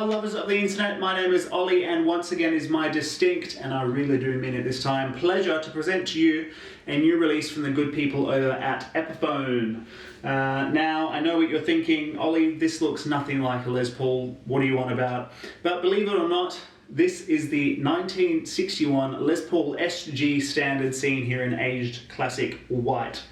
guitar lovers of the internet, my name is Ollie, and once again is my distinct, and I really do mean it this time, pleasure to present to you a new release from the good people over at Epiphone. Now, I know what you're thinking, Ollie, this looks nothing like a Les Paul, what do you want about? But believe it or not, this is the 1961 Les Paul SG standard seen here in aged classic white.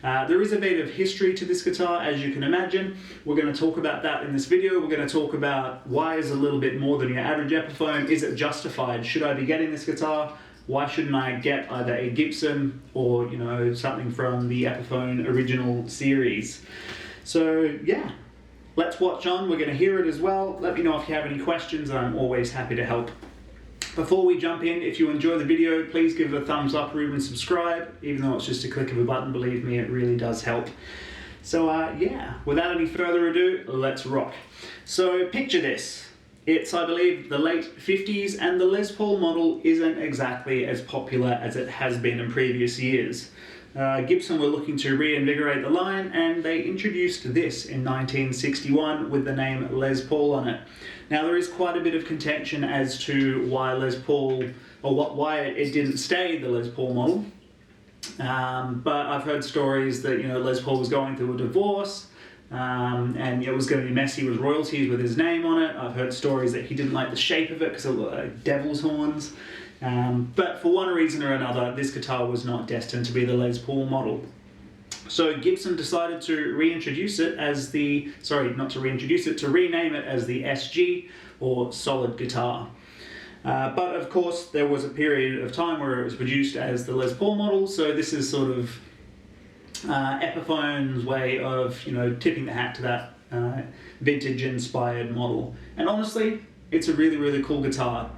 There is a bit of history to this guitar, as you can imagine. We're going to talk about that in this video. We're going to talk about why is it a little bit more than your average Epiphone. Is it justified? Should I be getting this guitar? Why shouldn't I get either a Gibson or, you know, something from the Epiphone original series? So yeah, let's watch on. We're going to hear it as well. Let me know if you have any questions, and I'm always happy to help. Before we jump in, if you enjoy the video, please give it a thumbs up or even subscribe. Even though it's just a click of a button, believe me, it really does help. So yeah, without any further ado, let's rock. So picture this. It's, I believe, the late 50s, and the Les Paul model isn't exactly as popular as it has been in previous years. Gibson were looking to reinvigorate the line, and they introduced this in 1961 with the name Les Paul on it. Now, there is quite a bit of contention as to why Les Paul, or why it didn't stay the Les Paul model. But I've heard stories that, you know, Les Paul was going through a divorce, and it was going to be messy with royalties with his name on it. I've heard stories that he didn't like the shape of it because it looked like devil's horns. But for one reason or another, this guitar was not destined to be the Les Paul model. So Gibson decided to reintroduce it as the, to rename it as the SG, or solid guitar. But of course, there was a period of time where it was produced as the Les Paul model, so this is sort of Epiphone's way of, you know, tipping the hat to that vintage-inspired model. And honestly, it's a really, really cool guitar.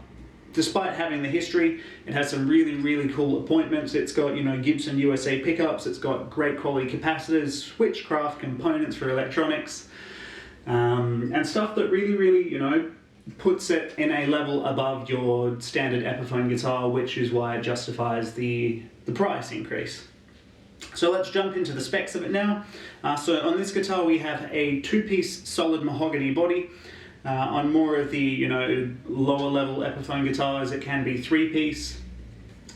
Despite having the history, it has some really, really cool appointments. It's got, you know, Gibson USA pickups, it's got great quality capacitors, switchcraft components for electronics, and stuff that really, really, you know, puts it in a level above your standard Epiphone guitar, which is why it justifies the price increase. So let's jump into the specs of it now. So on this guitar we have a two-piece solid mahogany body. On more of the, you know, lower level Epiphone guitars, it can be three-piece,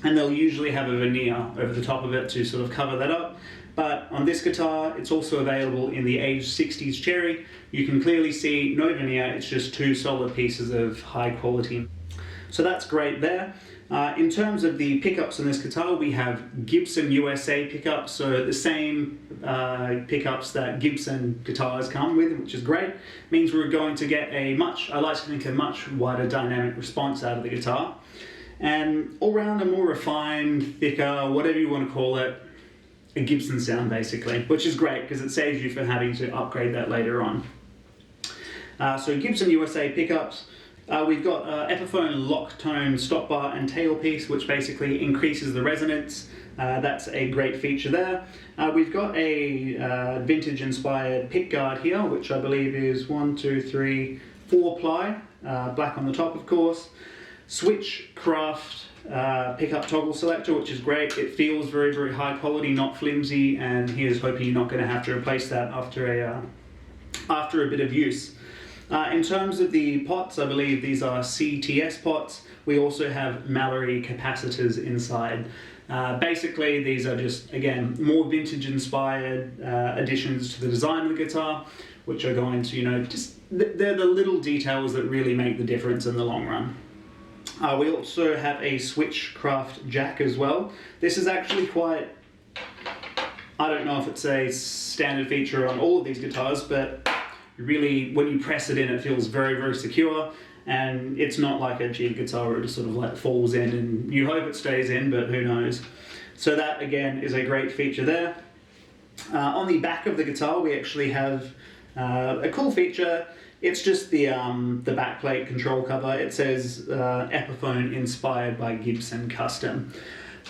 and they'll usually have a veneer over the top of it to sort of cover that up. But on this guitar, it's also available in the aged 60s cherry. You can clearly see no veneer, it's just two solid pieces of high quality. So that's great there. In terms of the pickups on this guitar, we have Gibson USA pickups, so the same pickups that Gibson guitars come with, which is great. Means we're going to get I like to think, a much wider dynamic response out of the guitar. And all round a more refined, thicker, whatever you want to call it, a Gibson sound basically, which is great because it saves you from having to upgrade that later on. So Gibson USA pickups. We've got Epiphone lock tone stop bar and tailpiece, which basically increases the resonance. That's a great feature there. We've got a vintage inspired pick guard here, which I believe is 4 ply, black on the top of course. Switchcraft pickup toggle selector, which is great. It feels very, very high quality, not flimsy, and here's hoping you're not going to have to replace that after a bit of use. In terms of the pots, I believe these are CTS pots. We also have Mallory capacitors inside. Basically, these are just, again, more vintage-inspired additions to the design of the guitar, which are going to, you know, they're the little details that really make the difference in the long run. We also have a switchcraft jack as well. This is actually quite, I don't know if it's a standard feature on all of these guitars, but really, when you press it in, it feels very, very secure, and it's not like a cheap guitar where it just sort of like falls in and you hope it stays in, but who knows. So that, again, is a great feature there. On the back of the guitar, we actually have a cool feature. It's just the backplate control cover. It says Epiphone inspired by Gibson Custom.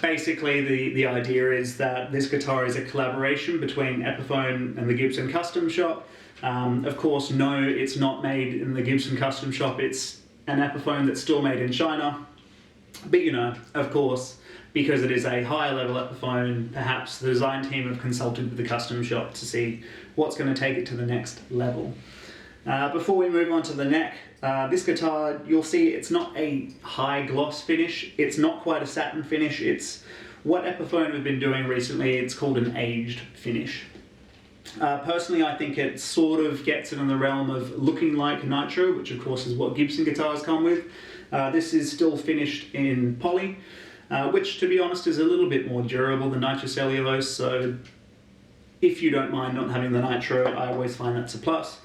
Basically, the idea is that this guitar is a collaboration between Epiphone and the Gibson Custom shop. Of course, no, it's not made in the Gibson Custom shop. It's an Epiphone that's still made in China. But, you know, of course, because it is a higher level Epiphone, perhaps the design team have consulted with the custom shop to see what's going to take it to the next level. Before we move on to the neck, this guitar, you'll see it's not a high gloss finish. It's not quite a satin finish. It's what Epiphone have been doing recently. It's called an aged finish. Personally, I think it sort of gets it in the realm of looking like nitro, which of course is what Gibson guitars come with. This is still finished in poly, which to be honest is a little bit more durable than nitrocellulose, so if you don't mind not having the nitro, I always find that's a plus.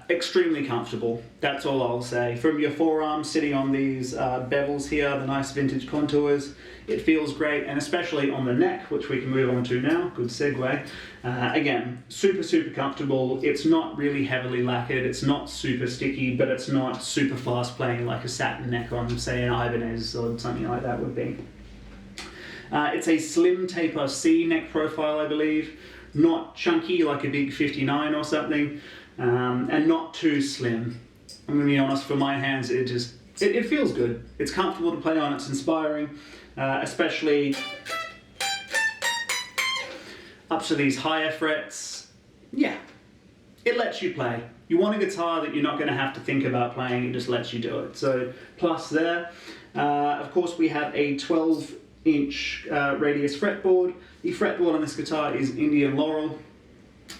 Extremely comfortable, that's all I'll say. From your forearm sitting on these bevels here, the nice vintage contours, it feels great, and especially on the neck, which we can move on to now, good segue. Again, super comfortable. It's not really heavily lacquered, it's not super sticky, but it's not super fast playing like a satin neck on, say, an Ibanez or something like that would be. It's a slim taper C neck profile, I believe. Not chunky like a big 59 or something, and not too slim. I'm going to be honest, for my hands, it feels good. It's comfortable to play on, it's inspiring, especially up to these higher frets. Yeah, it lets you play. You want a guitar that you're not going to have to think about playing, it just lets you do it. So, plus there. Of course, we have a 12-inch radius fretboard. The fretboard on this guitar is Indian Laurel.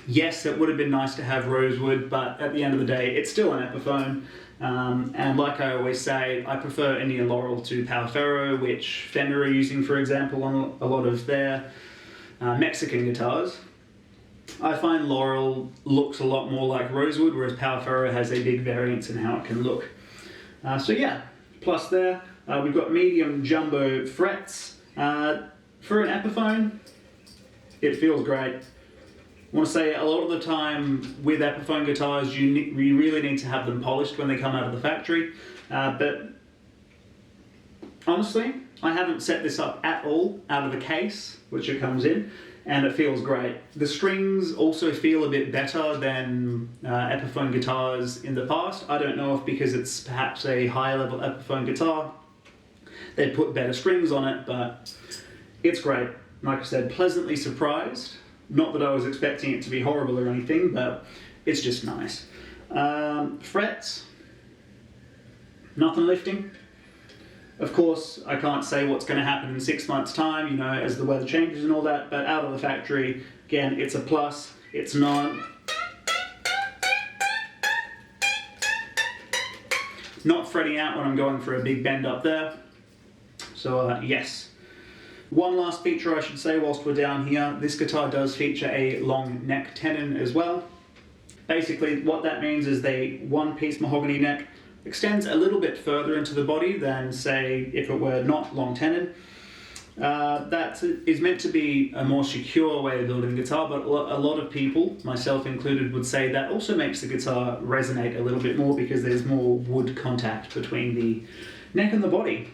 Yes, it would have been nice to have rosewood, but at the end of the day, it's still an Epiphone. And like I always say, I prefer Indian Laurel to Power Ferro, which Fender are using, for example, on a lot of their Mexican guitars. I find Laurel looks a lot more like rosewood, whereas Power Ferro has a big variance in how it can look. So yeah, plus there, we've got medium jumbo frets. For an Epiphone, it feels great. I want to say a lot of the time with Epiphone guitars, you really need to have them polished when they come out of the factory. But honestly, I haven't set this up at all out of the case, which it comes in, and it feels great. The strings also feel a bit better than Epiphone guitars in the past. I don't know if because it's perhaps a higher level Epiphone guitar, they put better strings on it, but it's great. Like I said, pleasantly surprised. Not that I was expecting it to be horrible or anything, but it's just nice. Frets, nothing lifting. Of course, I can't say what's going to happen in 6 months' time, you know, as the weather changes and all that, but out of the factory, again, it's a plus. It's not fretting out when I'm going for a big bend up there. So, yes. One last feature I should say whilst we're down here, this guitar does feature a long neck tenon as well. Basically what that means is the one-piece mahogany neck extends a little bit further into the body than, say, if it were not long tenon. That is meant to be a more secure way of building a guitar, but a lot of people, myself included, would say that also makes the guitar resonate a little bit more because there's more wood contact between the neck and the body.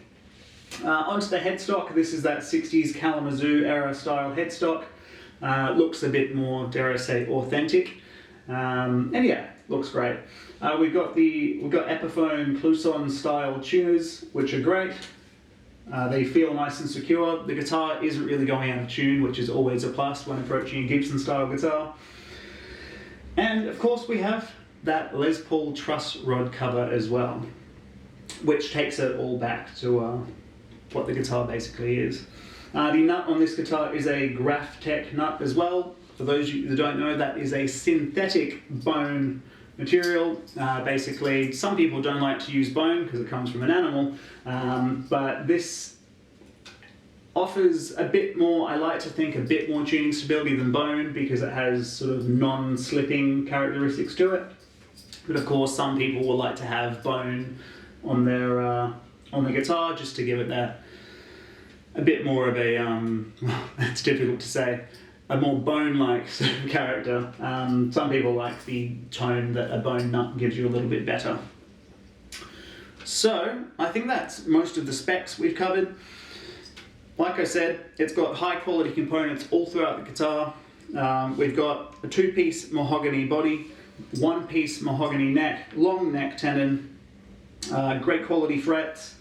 Onto the headstock, this is that 60s Kalamazoo era style headstock. Looks a bit more, dare I say, authentic. And yeah, looks great. We've got Epiphone Clouson style tuners, which are great. They feel nice and secure. The guitar isn't really going out of tune, which is always a plus when approaching a Gibson style guitar. And of course we have that Les Paul truss rod cover as well, which takes it all back to what the guitar basically is. The nut on this guitar is a Graphtec nut as well. For those of you that don't know, that is a synthetic bone material. Basically, some people don't like to use bone because it comes from an animal, but this offers a bit more, I like to think, a bit more tuning stability than bone because it has sort of non-slipping characteristics to it. But of course, some people will like to have bone on their on the guitar just to give it that a bit more of a well, it's difficult to say, a more bone-like sort of character. Some people like the tone that a bone nut gives you a little bit better. So I think that's most of the specs we've covered. Like I said, it's got high quality components all throughout the guitar. We've got a two-piece mahogany body, one-piece mahogany neck, long neck tenon, great quality frets,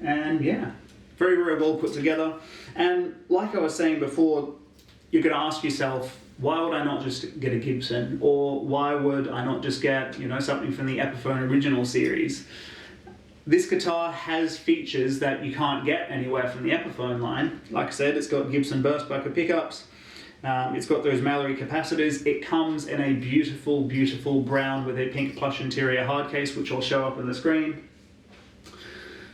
and yeah, very, very well put together. And like I was saying before, you could ask yourself, why would I not just get a Gibson? Or why would I not just get, you know, something from the Epiphone original series? This guitar has features that you can't get anywhere from the Epiphone line. Like I said, it's got Gibson burst bucket pickups. It's got those Mallory capacitors. It comes in a beautiful, beautiful brown with a pink plush interior hard case, which will show up on the screen.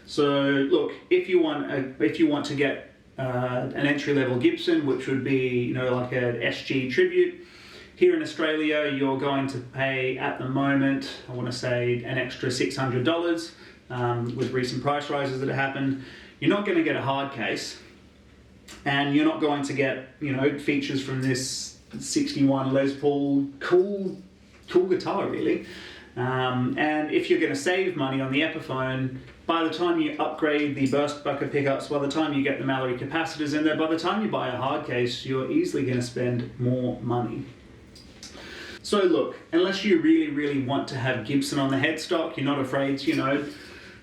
So look, if you want to get an entry-level Gibson, which would be, you know, like an SG Tribute, here in Australia you're going to pay at the moment, I want to say, an extra $600 with recent price rises that have happened. You're not going to get a hard case, and you're not going to get, you know, features from this 61 Les Paul cool guitar really. And if you're going to save money on the Epiphone, by the time you upgrade the burst bucket pickups, by the time you get the Mallory capacitors in there, by the time you buy a hard case, you're easily going to spend more money. So look, unless you really, really want to have Gibson on the headstock, you're not afraid to, you know,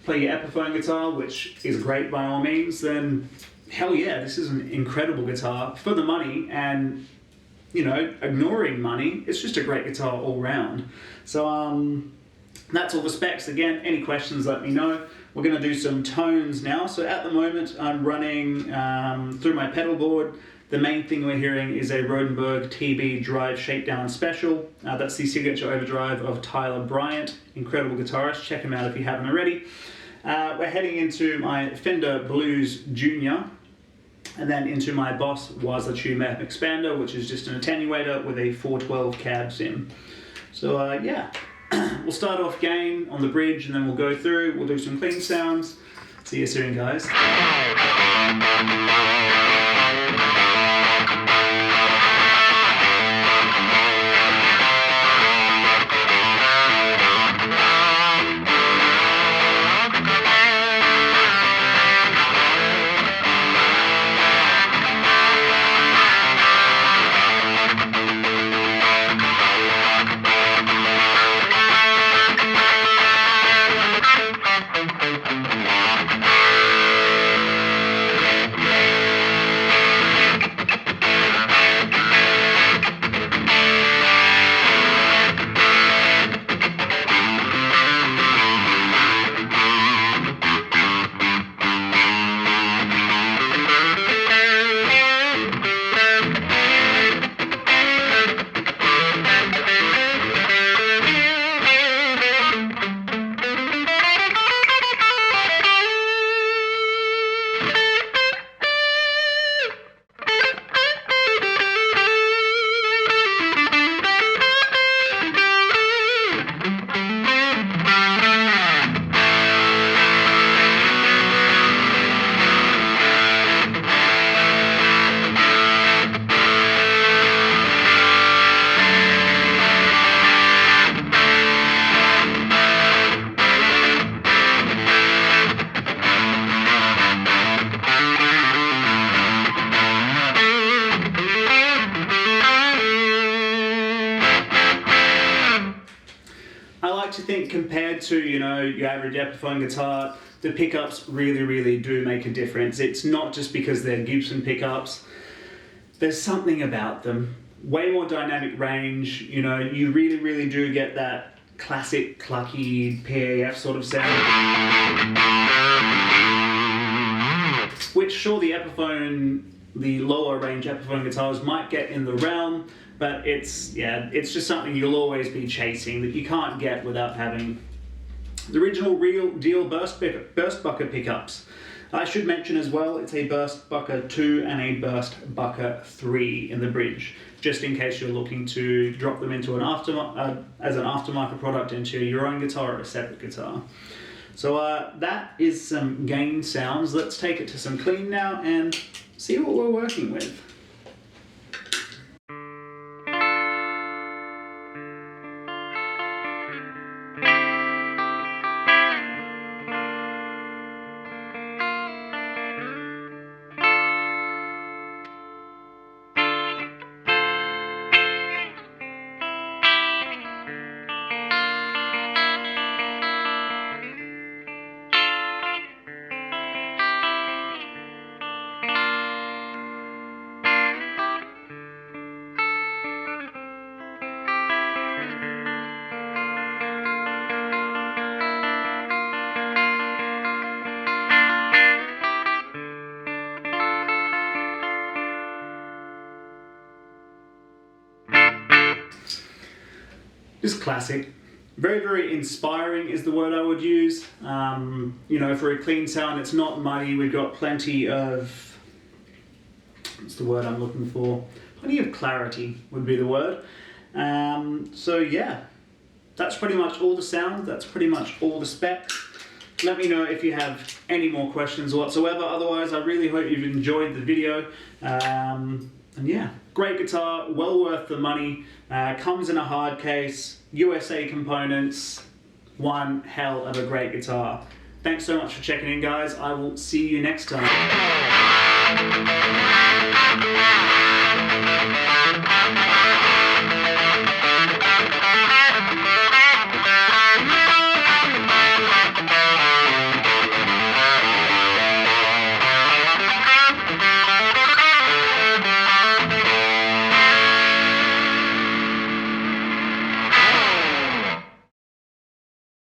play your Epiphone guitar, which is great by all means, then hell yeah, this is an incredible guitar for the money. And, you know, ignoring money, it's just a great guitar all round. So that's all the specs. Again, any questions, let me know. We're going to do some tones now. So at the moment, I'm running through my pedal board. The main thing we're hearing is a Rodenberg TB Drive Shakedown Special. That's the signature overdrive of Tyler Bryant. Incredible guitarist. Check him out if you haven't already. We're heading into my Fender Blues Junior, and then into my Boss WAZA Tube Map Expander, which is just an attenuator with a 412 cab sim. So yeah, we'll start off gain on the bridge, and then we'll go through, we'll do some clean sounds. See you soon, guys. To think compared to, you know, your average Epiphone guitar, the pickups really, really do make a difference. It's not just because they're Gibson pickups. There's something about them. Way more dynamic range, you know, you really, really do get that classic clucky PAF sort of sound. Which sure, the Epiphone, the lower range Epiphone guitars might get in the realm, but it's just something you'll always be chasing that you can't get without having the original real deal burst bucket pickups. I should mention as well, it's a burst bucket 2 and a burst bucket 3 in the bridge, just in case you're looking to drop them into an as an aftermarket product into your own guitar or a separate guitar. So that is some gain sounds. Let's take it to some clean now and see what we're working with. just classic. Very, very inspiring is the word I would use. You know, for a clean sound, it's not muddy. We've got plenty of, what's the word I'm looking for? Plenty of clarity would be the word. So yeah, that's pretty much all the sound. That's pretty much all the specs. Let me know if you have any more questions whatsoever. Otherwise, I really hope you've enjoyed the video. And yeah, great guitar, well worth the money. Comes in a hard case, USA components, one hell of a great guitar. Thanks so much for checking in, guys. I will see you next time.